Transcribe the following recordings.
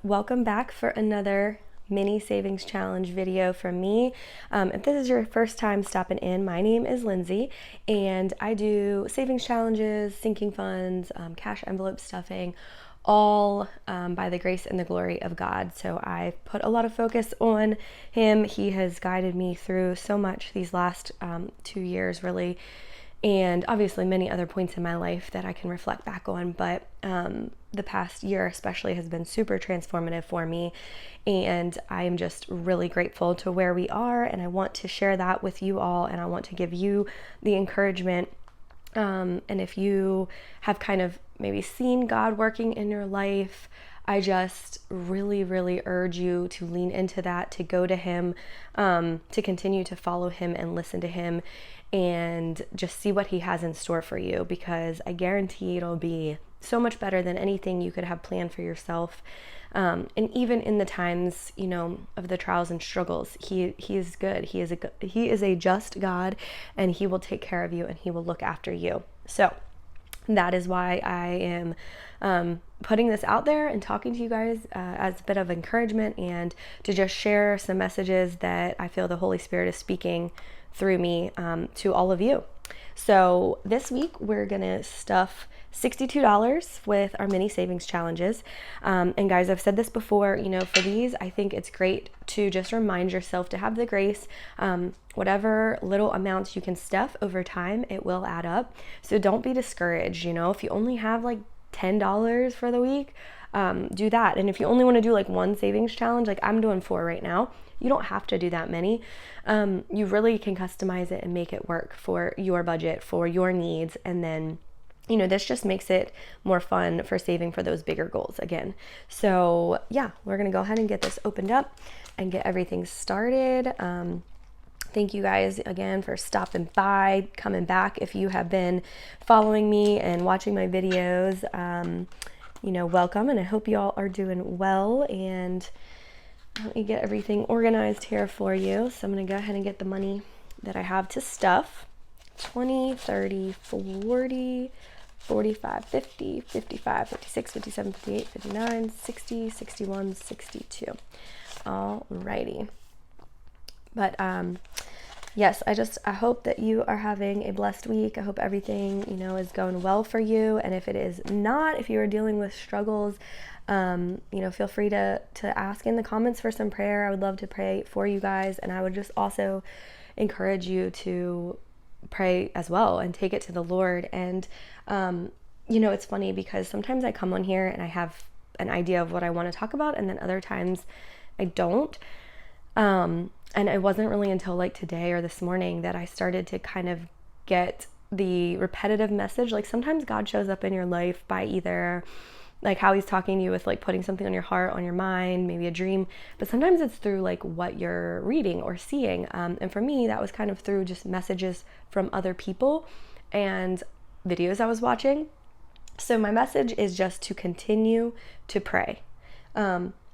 welcome back for another mini savings challenge video from me. If this is your first time stopping in, my name is Lindsay and I do savings challenges, sinking funds, cash envelope stuffing, all by the grace and the glory of God. So I've put a lot of focus on Him. He has guided me through so much these last 2 years, really, and obviously many other points in my life that I can reflect back on, but the past year especially has been super transformative for me, and I am just really grateful to where we are, and I want to share that with you all, and I want to give you the encouragement. And if you have kind of maybe seen God working in your life, I just really, really urge you to lean into that, to go to Him, to continue to follow Him and listen to Him, and just see what He has in store for you, because I guarantee it'll be so much better than anything you could have planned for yourself. And even in the times, of the trials and struggles, He is good. He is a just God, and He will take care of you and He will look after you. So that is why I am putting this out there and talking to you guys as a bit of encouragement, and to just share some messages that I feel the Holy Spirit is speaking through me to all of you. So this week we're gonna stuff $62 with our mini savings challenges. And guys, I've said this before, for these, I think it's great to just remind yourself to have the grace. Whatever little amounts you can stuff over time, it will add up. So don't be discouraged. If you only have like $10 for the week, do that. And if you only want to do like one savings challenge, like I'm doing 4 right now, you don't have to do that many. You really can customize it and make it work for your budget, for your needs. And then, this just makes it more fun for saving for those bigger goals again. So yeah, we're going to go ahead and get this opened up and get everything started. Thank you guys again for stopping by, coming back. If you have been following me and watching my videos, welcome. And I hope you all are doing well. And let me get everything organized here for you. So I'm going to go ahead and get the money that I have to stuff. 20, 30, 40, 45, 50, 55, 56, 57, 58, 59, 60, 61, 62. Alrighty. But yes, I hope that you are having a blessed week. I hope everything, is going well for you. And if it is not, if you are dealing with struggles, feel free to ask in the comments for some prayer. I would love to pray for you guys. And I would just also encourage you to pray as well and take it to the Lord. And, it's funny because sometimes I come on here and I have an idea of what I want to talk about, and then other times I don't. And it wasn't really until like today or this morning that I started to kind of get the repetitive message. Like sometimes God shows up in your life by either like how He's talking to you with like putting something on your heart, on your mind, maybe a dream, but sometimes it's through like what you're reading or seeing. And for me, that was kind of through just messages from other people and videos I was watching. So my message is just to continue to pray.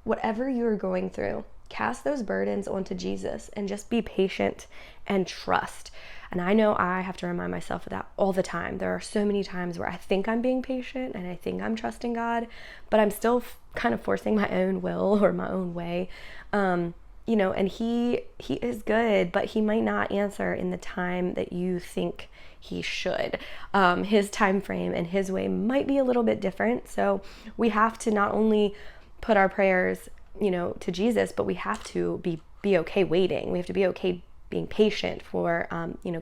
Whatever you're going through, cast those burdens onto Jesus and just be patient and trust. And I know I have to remind myself of that all the time. There are so many times where I think I'm being patient and I think I'm trusting God, but I'm still kind of forcing my own will or my own way. And he is good, but He might not answer in the time that you think He should. His time frame and His way might be a little bit different. So we have to not only put our prayers, to Jesus, but we have to be okay waiting. We have to be okay being patient for,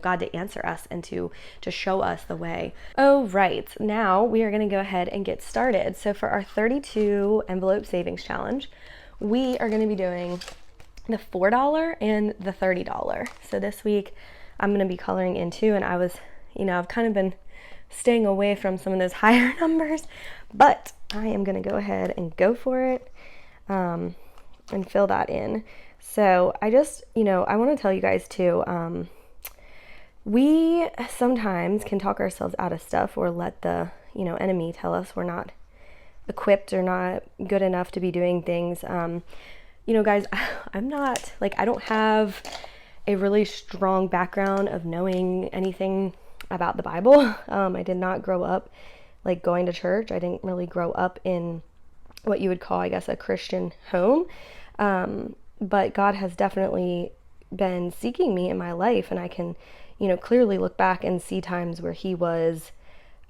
God to answer us and to show us the way. Oh, right. Now we are going to go ahead and get started. So for our 32 envelope savings challenge, we are going to be doing the $4 and the $30. So this week I'm going to be coloring in too. And I was, I've kind of been staying away from some of those higher numbers, but I am going to go ahead and go for it. And fill that in. So I just, I want to tell you guys too, we sometimes can talk ourselves out of stuff or let the, enemy tell us we're not equipped or not good enough to be doing things. Guys, I'm not, I don't have a really strong background of knowing anything about the Bible. I did not grow up, going to church. I didn't really grow up in what you would call, I guess, a Christian home. But God has definitely been seeking me in my life, and I can, clearly look back and see times where he was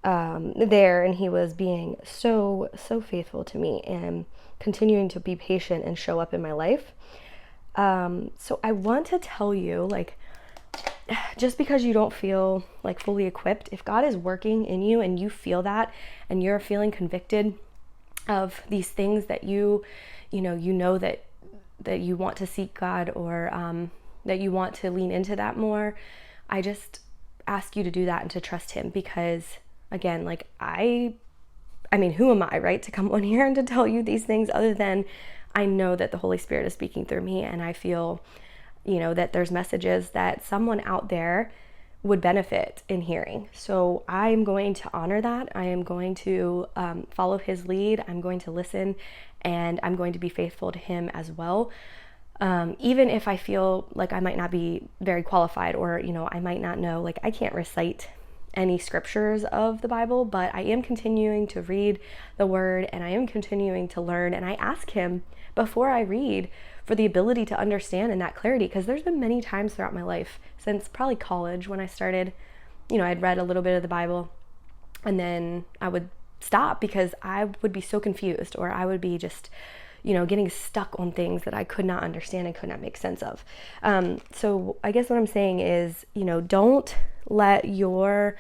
there, and he was being so faithful to me and continuing to be patient and show up in my life. So I want to tell you, like, just because you don't feel like fully equipped, if God is working in you and you feel that and you're feeling convicted of these things that you know that you want to seek God, or that you want to lean into that more, I just ask you to do that and to trust him, because again, like, I mean, who am I, right, to come on here and to tell you these things, other than I know that the Holy Spirit is speaking through me, and I feel, that there's messages that someone out there would benefit in hearing. So I'm going to honor that. I am going to follow his lead. I'm going to listen, and I'm going to be faithful to him as well. Even if I feel like I might not be very qualified, or, I might not know, like, I can't recite any scriptures of the Bible, but I am continuing to read the word, and I am continuing to learn. And I ask him before I read for the ability to understand and that clarity, because there's been many times throughout my life, since probably college when I started, I'd read a little bit of the Bible, and then I would stop because I would be so confused, or I would be just, getting stuck on things that I could not understand and could not make sense of. So I guess what I'm saying is, don't let your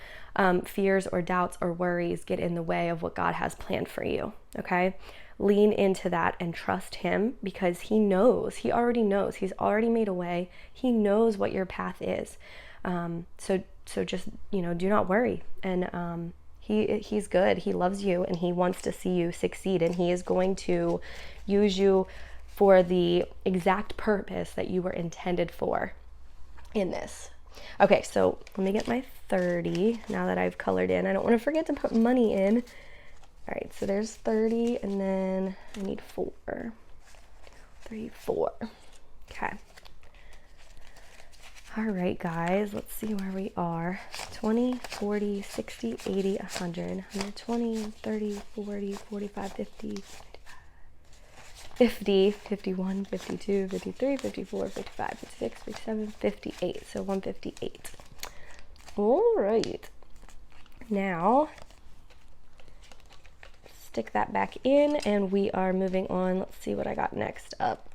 fears or doubts or worries get in the way of what God has planned for you, okay? Lean into that and trust him, because he knows, he already knows, he's already made a way. He knows what your path is. So just, do not worry. And he's good. He loves you, and he wants to see you succeed, and he is going to use you for the exact purpose that you were intended for in this. Okay, so let me get my 30 now that I've colored in. I don't want to forget to put money in. All right, so there's 30, and then I need 4. 3, 4. Okay. All right, guys, let's see where we are. 20, 40, 60, 80, 100, 120, 30, 40, 45, 50, 50, 51, 52, 53, 54, 55, 56, 57, 58. So 158. All right. Now, stick that back in, and we are moving on. Let's see what I got next up.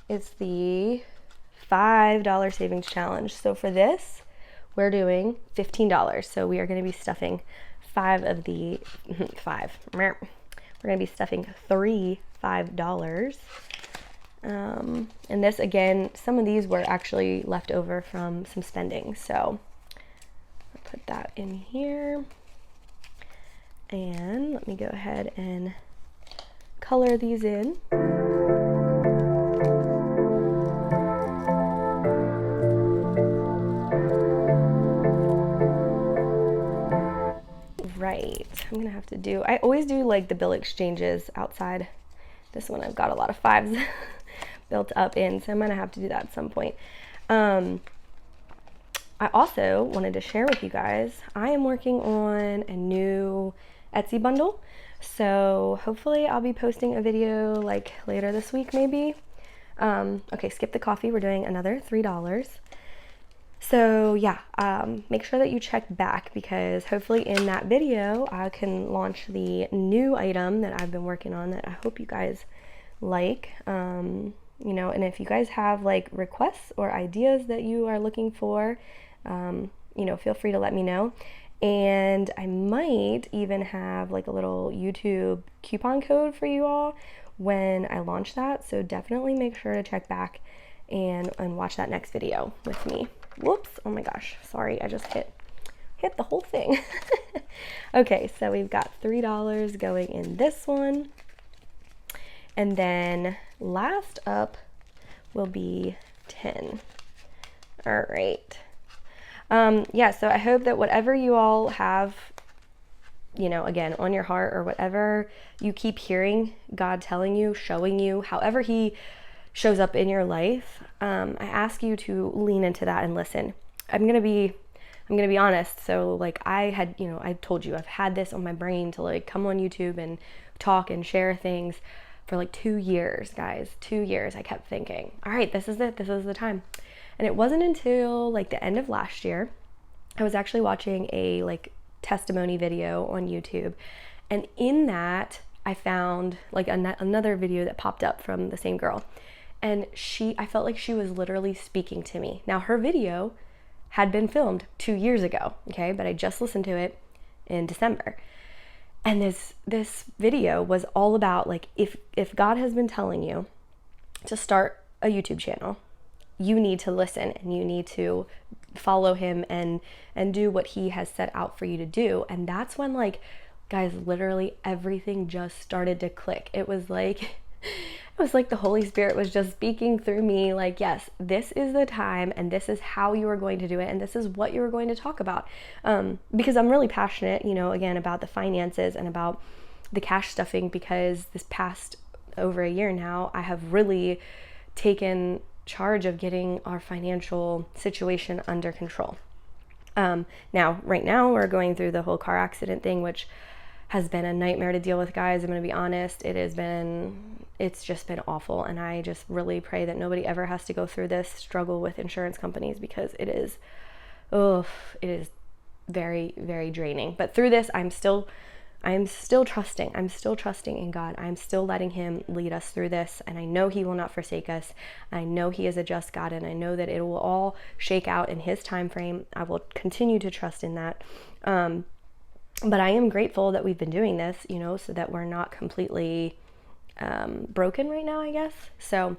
It's the $5 savings challenge. So for this, we're doing $15. So we are going to be stuffing 5 of the 5. We're going to be stuffing 3 $5. And this, again, some of these were actually left over from some spending. So I'll put that in here. And let me go ahead and color these in. Right, I'm gonna have to do, I always do like the bill exchanges outside. This one I've got a lot of 5s built up in, so I'm gonna have to do that at some point. I also wanted to share with you guys, I am working on a new Etsy bundle. So hopefully I'll be posting a video like later this week, maybe. Okay, skip the coffee. We're doing another $3. So yeah, make sure that you check back, because hopefully in that video I can launch the new item that I've been working on that I hope you guys like. You know, and if you guys have like requests or ideas that you are looking for, you know, feel free to let me know. And I might even have like a little YouTube coupon code for you all when I launch that. So definitely make sure to check back and watch that next video with me. Whoops, oh my gosh, sorry, I just hit the whole thing. Okay, so we've got $3 going in this one. And then last up will be 10. All right. Yeah, so I hope that whatever you all have, you know, again, on your heart, or whatever you keep hearing God telling you, showing you, however he shows up in your life, I ask you to lean into that and listen. I'm gonna be honest. So like I had, you know, I told you I've had this on my brain to like come on YouTube and talk and share things for like 2 years, guys. 2 years. I kept thinking, all right, this is it. This is the time. And it wasn't until like the end of last year, I was actually watching a like testimony video on YouTube. And in that, I found like another video that popped up from the same girl. And I felt like she was literally speaking to me. Now, her video had been filmed 2 years ago, okay? But I just listened to it in December. And this video was all about like, if God has been telling you to start a YouTube channel, you need to listen and you need to follow him and do what he has set out for you to do. And that's when, like, guys, literally everything just started to click. It was like the Holy Spirit was just speaking through me, like, yes, this is the time and this is how you are going to do it and this is what you are going to talk about. Because I'm really passionate, again, about the finances and about the cash stuffing, because this past over a year now, I have really taken charge of getting our financial situation under control. Right now we're going through the whole car accident thing, which has been a nightmare to deal with, guys. I'm going to be honest. It's just been awful. And I just really pray that nobody ever has to go through this struggle with insurance companies, because it is very, very draining. But through this, I'm still trusting. I'm still trusting in God. I'm still letting him lead us through this. And I know he will not forsake us. I know he is a just God, and I know that it will all shake out in his time frame. I will continue to trust in that. But I am grateful that we've been doing this, so that we're not completely broken right now, I guess. So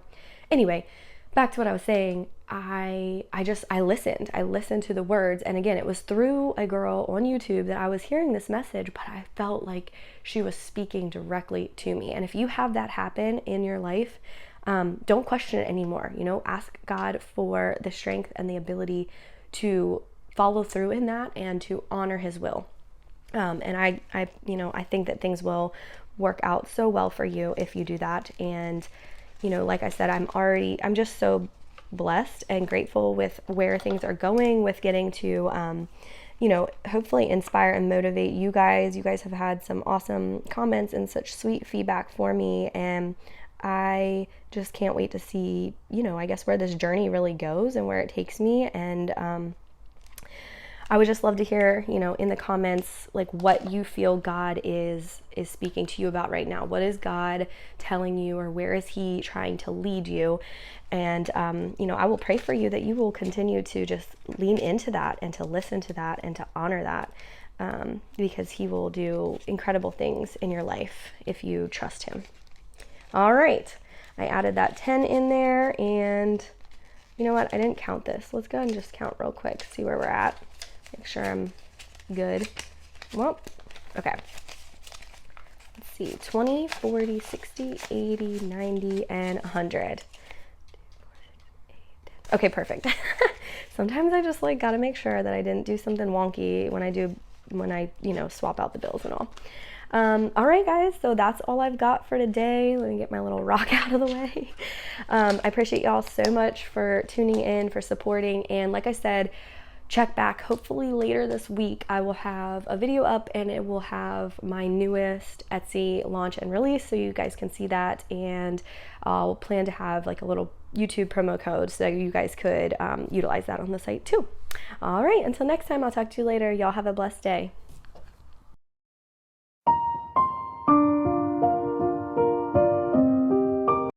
anyway, back to what I was saying. I listened to the words. And again, it was through a girl on YouTube that I was hearing this message, but I felt like she was speaking directly to me. And if you have that happen in your life, don't question it anymore. Ask God for the strength and the ability to follow through in that and to honor his will. And I think that things will work out so well for you if you do that. And, like I said, I'm just so blessed and grateful with where things are going, with getting to, hopefully inspire and motivate you guys. You guys have had some awesome comments and such sweet feedback for me. And I just can't wait to see, I guess where this journey really goes and where it takes me. And, I would just love to hear, in the comments, like what you feel God is speaking to you about right now. What is God telling you, or where is he trying to lead you? And, I will pray for you that you will continue to just lean into that and to listen to that and to honor that, because he will do incredible things in your life if you trust him. All right. I added that 10 in there, and you know what? I didn't count this. Let's go ahead and just count real quick, see where we're at. Make sure I'm good. Well, okay. Let's see. 20, 40, 60, 80, 90, and 100. Okay, perfect. Sometimes I just gotta make sure that I didn't do something wonky when I swap out the bills and all. All right, guys, so that's all I've got for today. Let me get my little rock out of the way. I appreciate y'all so much for tuning in, for supporting, and like I said, check back. Hopefully later this week I will have a video up, and it will have my newest Etsy launch and release, so you guys can see that. And I'll plan to have a little YouTube promo code so you guys could utilize that on the site too. All right, until next time, I'll talk to you later. Y'all have a blessed day.